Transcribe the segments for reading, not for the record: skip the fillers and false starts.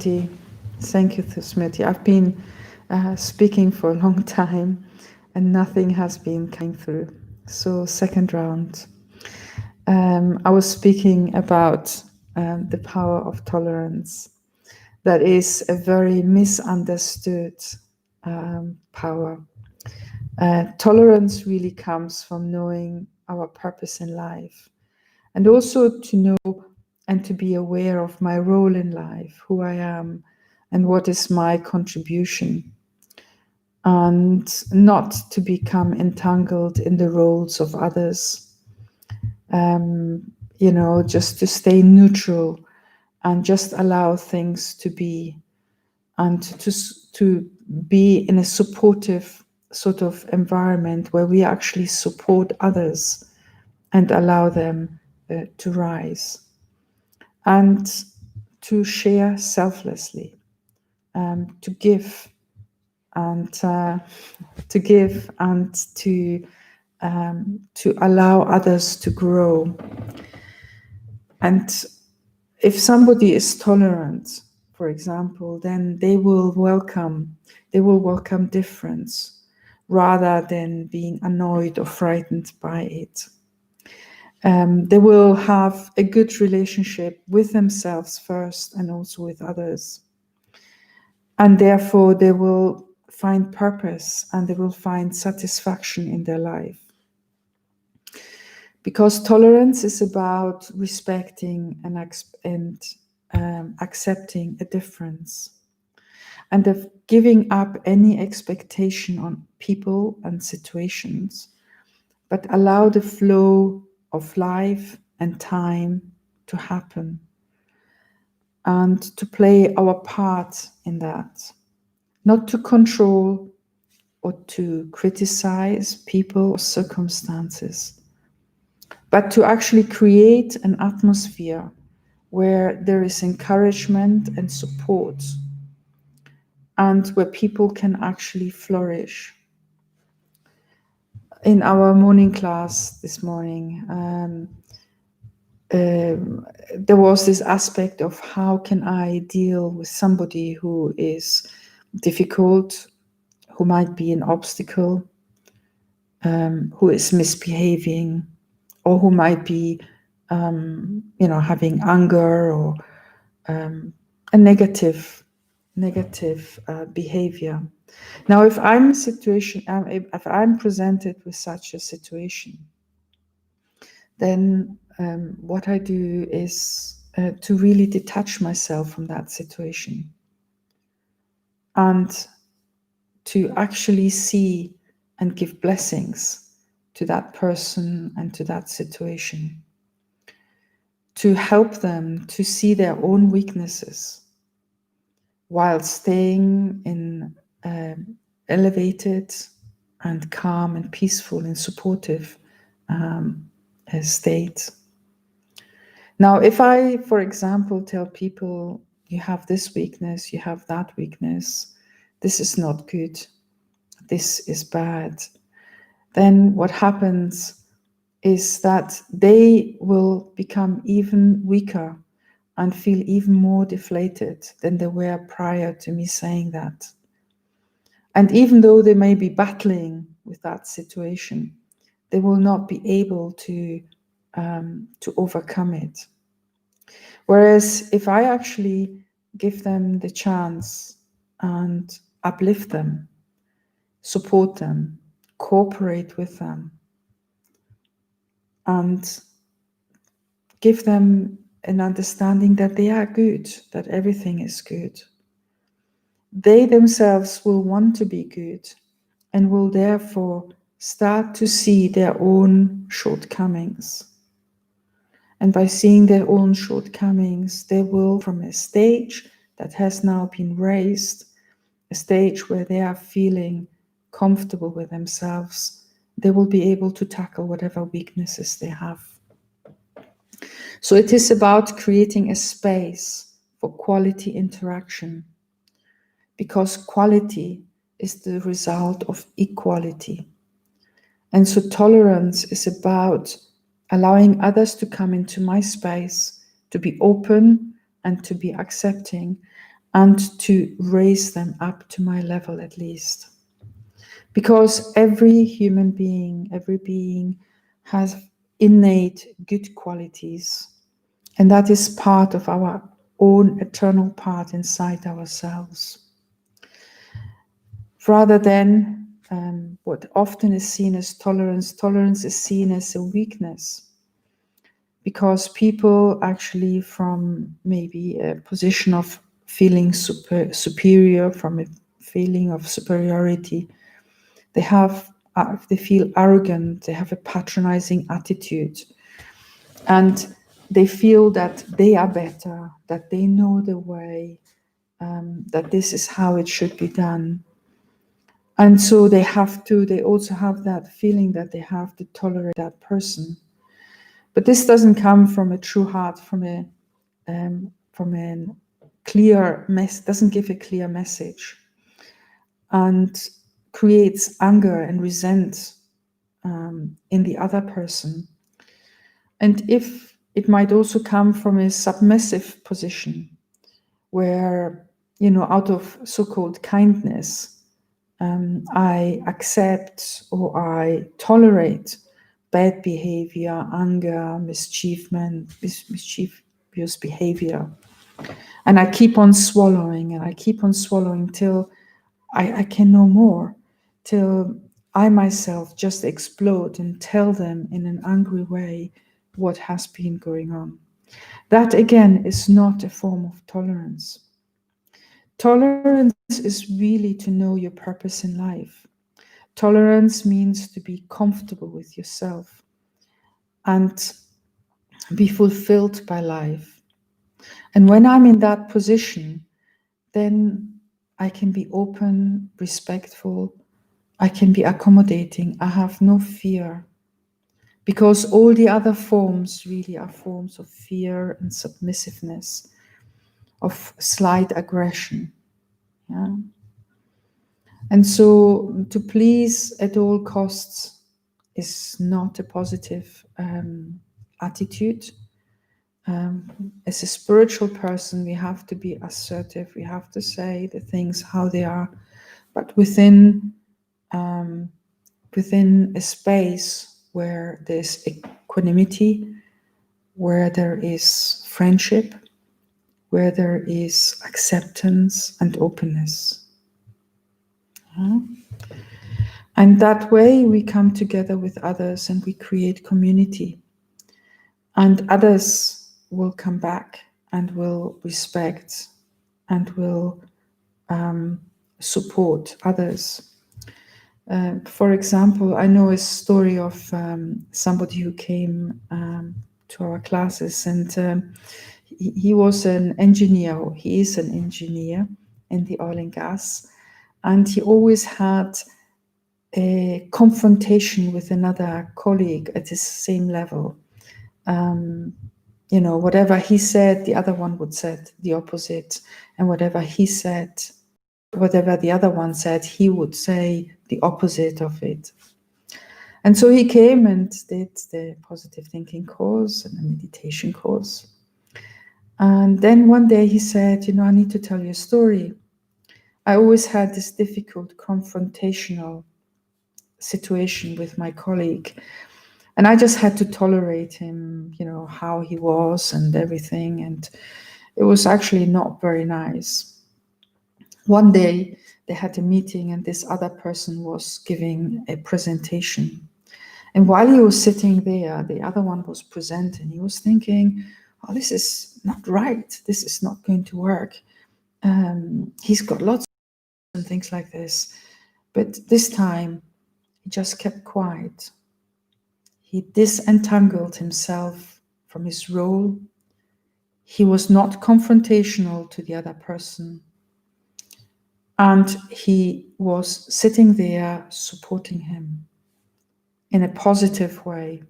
Thank you, Smriti. I've been speaking for a long time and nothing has been coming through. So, second round. I was speaking about the power of tolerance. That is a very misunderstood power. Tolerance really comes from knowing our purpose in life, and also to know and to be aware of my role in life, who I am, and what is my contribution, and not to become entangled in the roles of others. Just to stay neutral and just allow things to be, and to be in a supportive sort of environment where we actually support others and allow them to rise, and to share selflessly, to give and to allow others to grow. And if somebody is tolerant, for example, then they will welcome difference rather than being annoyed or frightened by it. They will have a good relationship with themselves first and also with others. And therefore, they will find purpose and they will find satisfaction in their life. Because tolerance is about respecting and accepting a difference, and of giving up any expectation on people and situations, but allow the flow of life and time to happen, and to play our part in that. Not to control or to criticize people or circumstances, but to actually create an atmosphere where there is encouragement and support, and where people can actually flourish. In our morning class this morning, there was this aspect of how can I deal with somebody who is difficult, who might be an obstacle, who is misbehaving, or who might be, having anger or a negative behavior. Now, if I'm presented with such a situation, then what I do is to really detach myself from that situation, and to actually see and give blessings to that person and to that situation, to help them to see their own weaknesses while staying in elevated and calm and peaceful and supportive state. Now, if I, for example, tell people, you have this weakness, you have that weakness, this is not good, this is bad, then what happens is that they will become even weaker and feel even more deflated than they were prior to me saying that. And even though they may be battling with that situation, they will not be able to overcome it. Whereas if I actually give them the chance and uplift them, support them, cooperate with them, and give them an understanding that they are good, that everything is good, they themselves will want to be good and will therefore start to see their own shortcomings. And by seeing their own shortcomings, they will, from a stage that has now been raised, a stage where they are feeling comfortable with themselves, they will be able to tackle whatever weaknesses they have. So it is about creating a space for quality interaction, because quality is the result of equality. And so tolerance is about allowing others to come into my space, to be open and to be accepting, and to raise them up to my level at least. Because every human being, every being has innate good qualities, and that is part of our own eternal part inside ourselves. Rather than what often is seen as tolerance, tolerance is seen as a weakness. Because people actually from maybe a position of feeling superior, from a feeling of superiority, they feel arrogant, they have a patronizing attitude, and they feel that they are better, that they know the way, that this is how it should be done. And so they also have that feeling that they have to tolerate that person. But this doesn't come from a true heart, from a clear doesn't give a clear message, and creates anger and resent in the other person. And if it might also come from a submissive position, where, out of so-called kindness, I accept or I tolerate bad behavior, anger, mischievous behavior. And I keep on swallowing, and I keep on swallowing till I can no more, till I myself just explode and tell them in an angry way what has been going on. That again is not a form of tolerance. Tolerance is really to know your purpose in life. Tolerance means to be comfortable with yourself and be fulfilled by life. And when I'm in that position, then I can be open, respectful, I can be accommodating, I have no fear. Because all the other forms really are forms of fear and submissiveness, of slight aggression. Yeah? And so to please at all costs is not a positive attitude. As a spiritual person, we have to be assertive. We have to say the things how they are, but within a space where there's equanimity, where there is friendship, where there is acceptance and openness. And that way we come together with others and we create community. And others will come back and will respect and will support others. For example, I know a story of somebody who came to our classes, and he was an engineer, or he is an engineer in the oil and gas, and he always had a confrontation with another colleague at the same level. Whatever he said, the other one would say the opposite, and whatever the other one said, he would say the opposite of it. And so he came and did the positive thinking course and the meditation course. And then one day he said, I need to tell you a story. I always had this difficult confrontational situation with my colleague. And I just had to tolerate him, how he was and everything. And it was actually not very nice. One day they had a meeting and this other person was giving a presentation. And while he was sitting there, the other one was presenting. He was thinking, oh, this is not right. This is not going to work. He's got lots of things like this. But this time, he just kept quiet. He disentangled himself from his role. He was not confrontational to the other person. And he was sitting there supporting him in a positive way.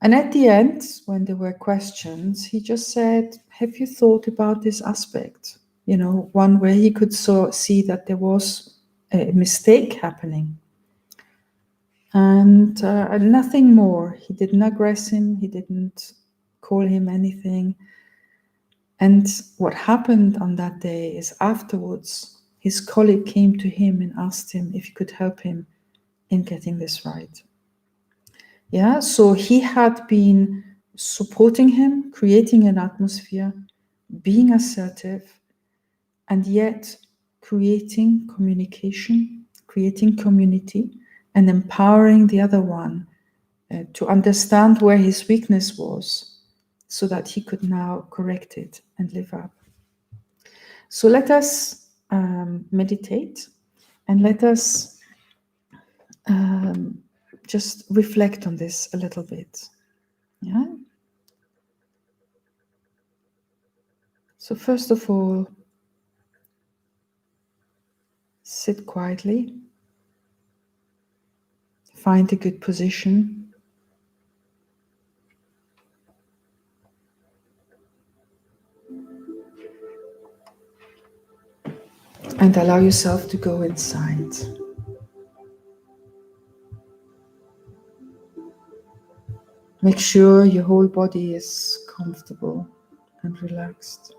And at the end, when there were questions, he just said, have you thought about this aspect? One where he could see that there was a mistake happening. And nothing more. He didn't aggress him. He didn't call him anything. And what happened on that day is afterwards, his colleague came to him and asked him if he could help him in getting this right. Yeah, so he had been supporting him, creating an atmosphere, being assertive, and yet creating communication, creating community, and empowering the other one to understand where his weakness was so that he could now correct it and live up. So let us meditate and let us just reflect on this a little bit. Yeah. So first of all, sit quietly, find a good position, and allow yourself to go inside. Make sure your whole body is comfortable and relaxed.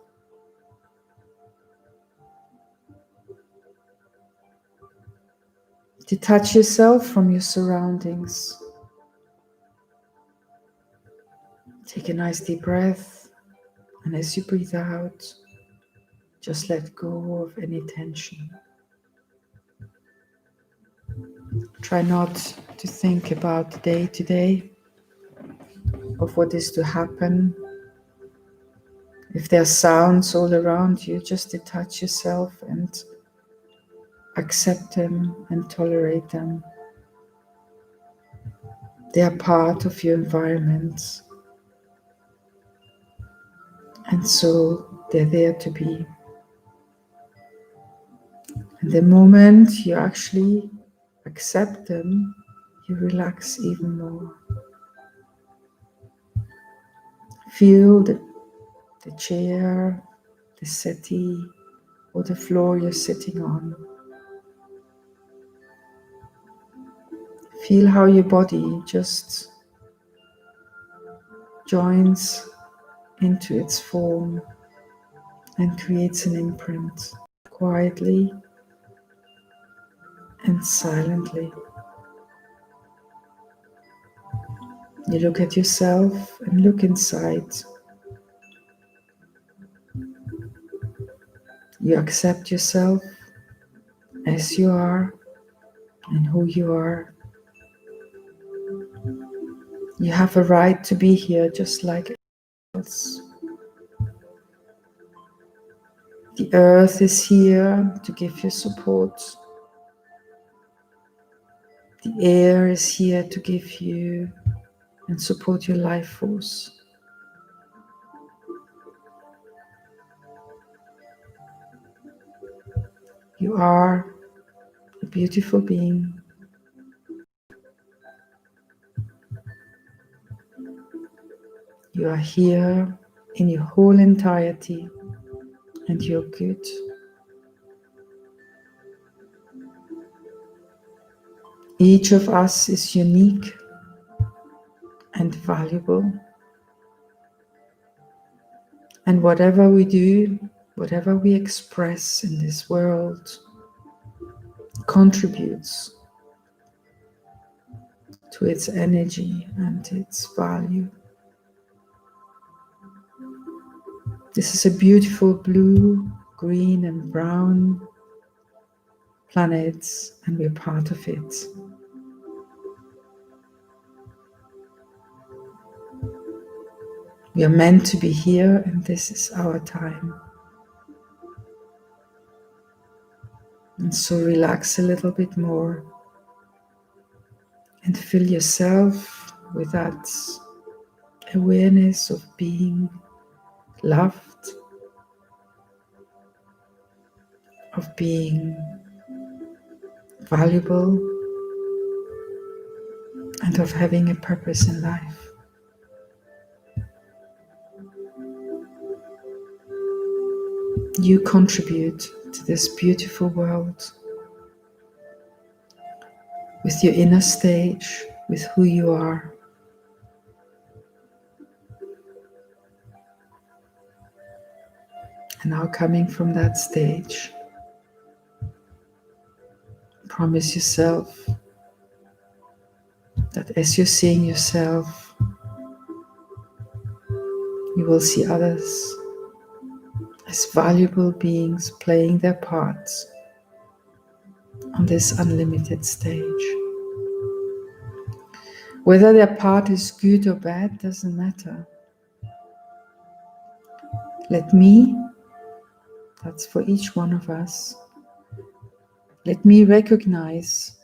Detach yourself from your surroundings. Take a nice deep breath, and as you breathe out, just let go of any tension. Try not to think about the day to day, of what is to happen. If there are sounds all around you, just detach yourself and accept them and tolerate them. They are part of your environment, and so they're there to be. And the moment you actually accept them, you relax even more. Feel the chair, the settee, or the floor you're sitting on. Feel how your body just joins into its form and creates an imprint quietly and silently. You look at yourself and look inside. You accept yourself as you are and who you are. You have a right to be here just like everyone else. The earth is here to give you support. The air is here to give you and support your life force. You are a beautiful being. You are here in your whole entirety, and you're good. Each of us is unique and valuable. And whatever we do, whatever we express in this world, contributes to its energy and its value. This is a beautiful blue, green, and brown planet, and we're part of it. We are meant to be here, and this is our time. And so relax a little bit more and fill yourself with that awareness of being loved, of being valuable, and of having a purpose in life. You contribute to this beautiful world with your inner stage, with who you are. And now coming from that stage, promise yourself that as you're seeing yourself, you will see others as valuable beings playing their parts on this unlimited stage. Whether their part is good or bad doesn't matter. Let me, that's for each one of us, let me recognize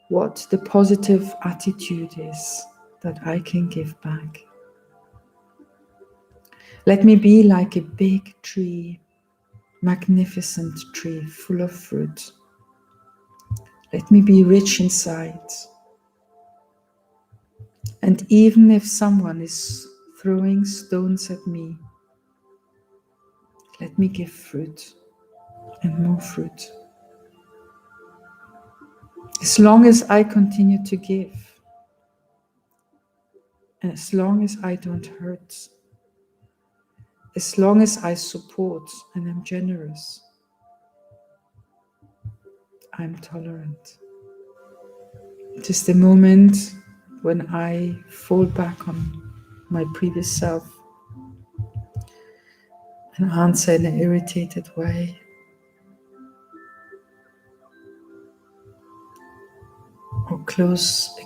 what the positive attitude is that I can give back. Let me be like a big tree, magnificent tree full of fruit. Let me be rich inside. And even if someone is throwing stones at me, let me give fruit and more fruit. As long as I continue to give, and as long as I don't hurt, as long as I support and am generous, I'm tolerant. It is the moment when I fall back on my previous self and answer in an irritated way, or close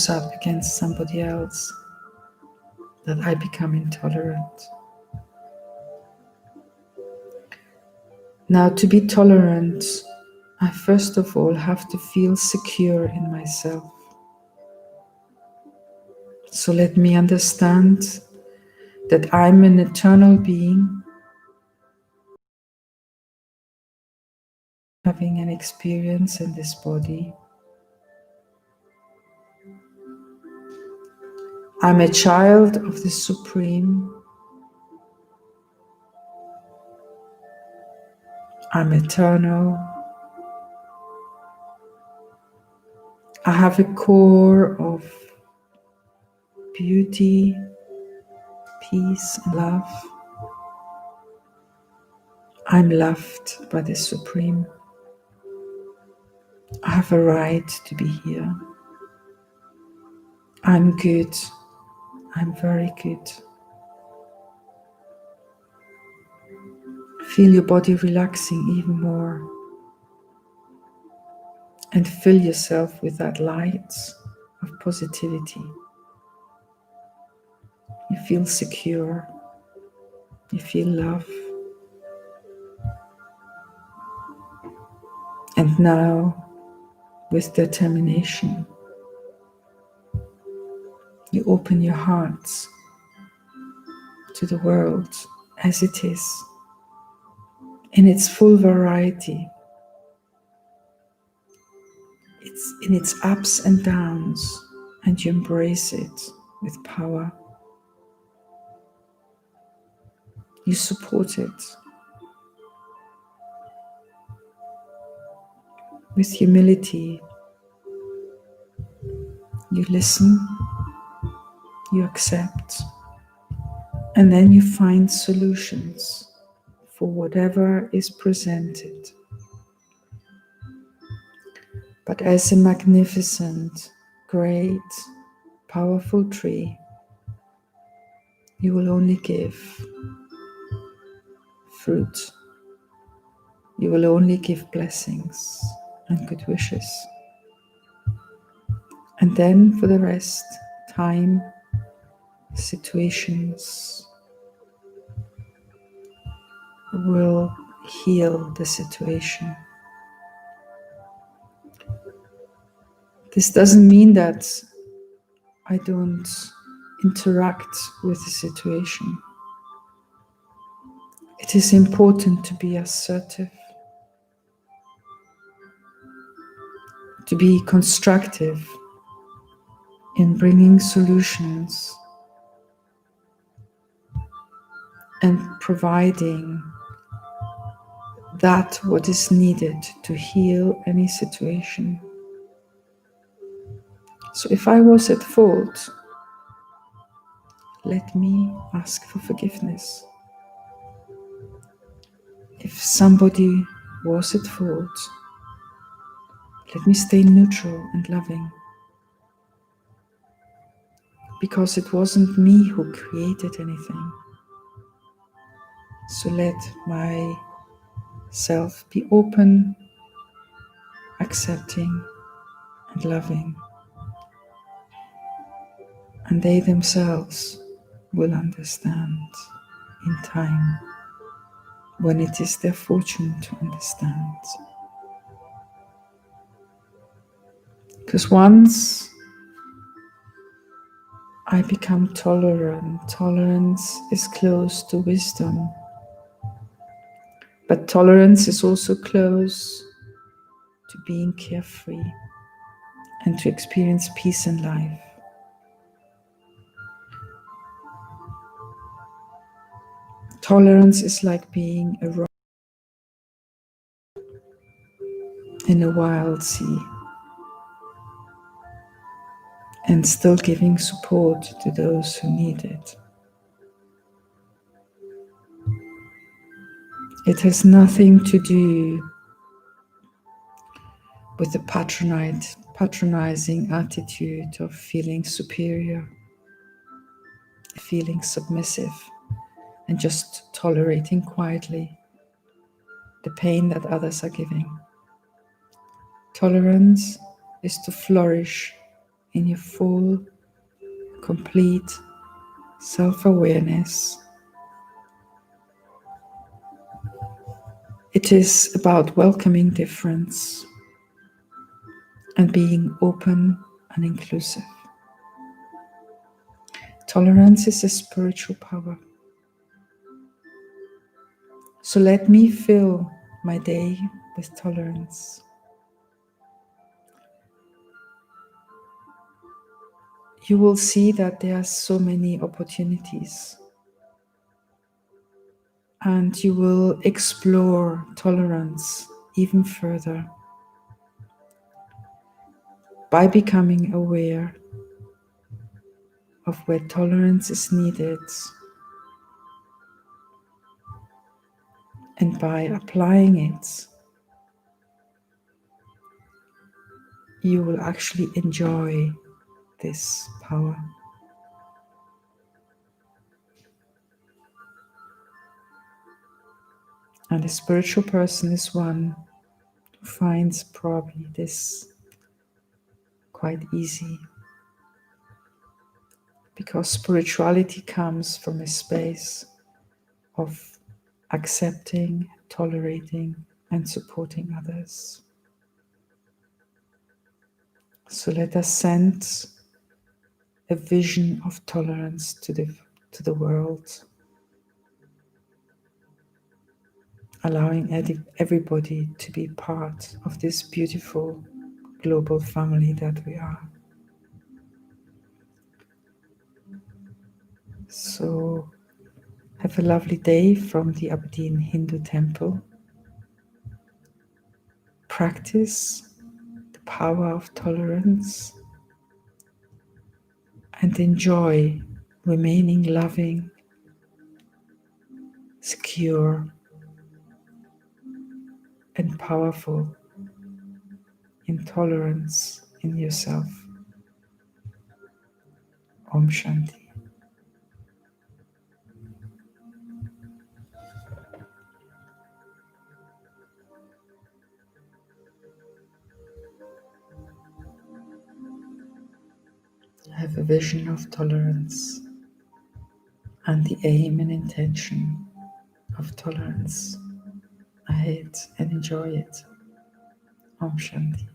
up against somebody else, that I become intolerant. Now, to be tolerant, I first of all have to feel secure in myself. So let me understand that I'm an eternal being having an experience in this body. I'm a child of the Supreme. I'm eternal. I have a core of beauty, peace, and love. I'm loved by the Supreme. I have a right to be here. I'm good. I'm very good. Feel your body relaxing even more. And fill yourself with that light of positivity. You feel secure. You feel love. And now, with determination, you open your hearts to the world as it is, in its full variety. It's in its ups and downs, and you embrace it with power. You support it with humility. You listen, you accept, and then you find solutions for whatever is presented. But as a magnificent, great, powerful tree, you will only give fruit. You will only give blessings and good wishes. And then for the rest, time, situations will heal the situation. This doesn't mean that I don't interact with the situation. It is important to be assertive, to be constructive in bringing solutions and providing that what is needed to heal any situation. So if I was at fault, let me ask for forgiveness. If somebody was at fault, let me stay neutral and loving, because it wasn't me who created anything. So let myself be open, accepting, and loving, and they themselves will understand in time, when it is their fortune to understand. Because once I become tolerant, tolerance is close to wisdom, but tolerance is also close to being carefree and to experience peace in life. Tolerance is like being a rock in a wild sea and still giving support to those who need it. It has nothing to do with the patronizing attitude of feeling superior, feeling submissive, and just tolerating quietly the pain that others are giving. Tolerance is to flourish in your full, complete self-awareness. It is about welcoming difference and being open and inclusive. Tolerance is a spiritual power. So let me fill my day with tolerance. You will see that there are so many opportunities, and you will explore tolerance even further by becoming aware of where tolerance is needed, and by applying it, you will actually enjoy this power. And a spiritual person is one who finds probably this quite easy, because spirituality comes from a space of accepting, tolerating, and supporting others. So let us send a vision of tolerance to the world, allowing everybody to be part of this beautiful global family that we are. So have a lovely day from the Aberdeen.Hindu temple. Practice the power of tolerance and enjoy remaining loving, secure, and powerful in tolerance in yourself. Om Shanti. Have a vision of tolerance and the aim and intention of tolerance ahead, and enjoy it. Om Shanti.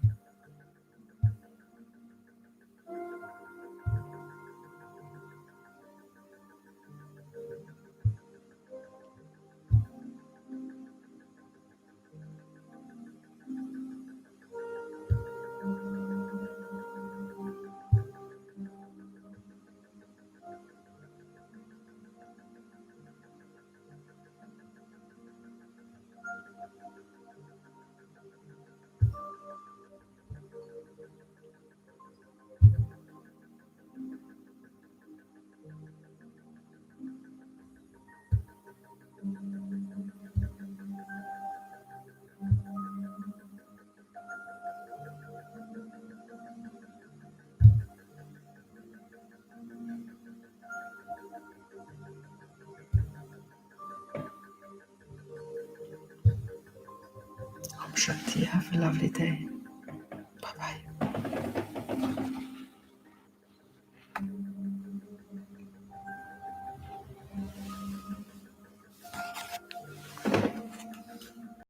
Shanti. Have a lovely day. Bye bye.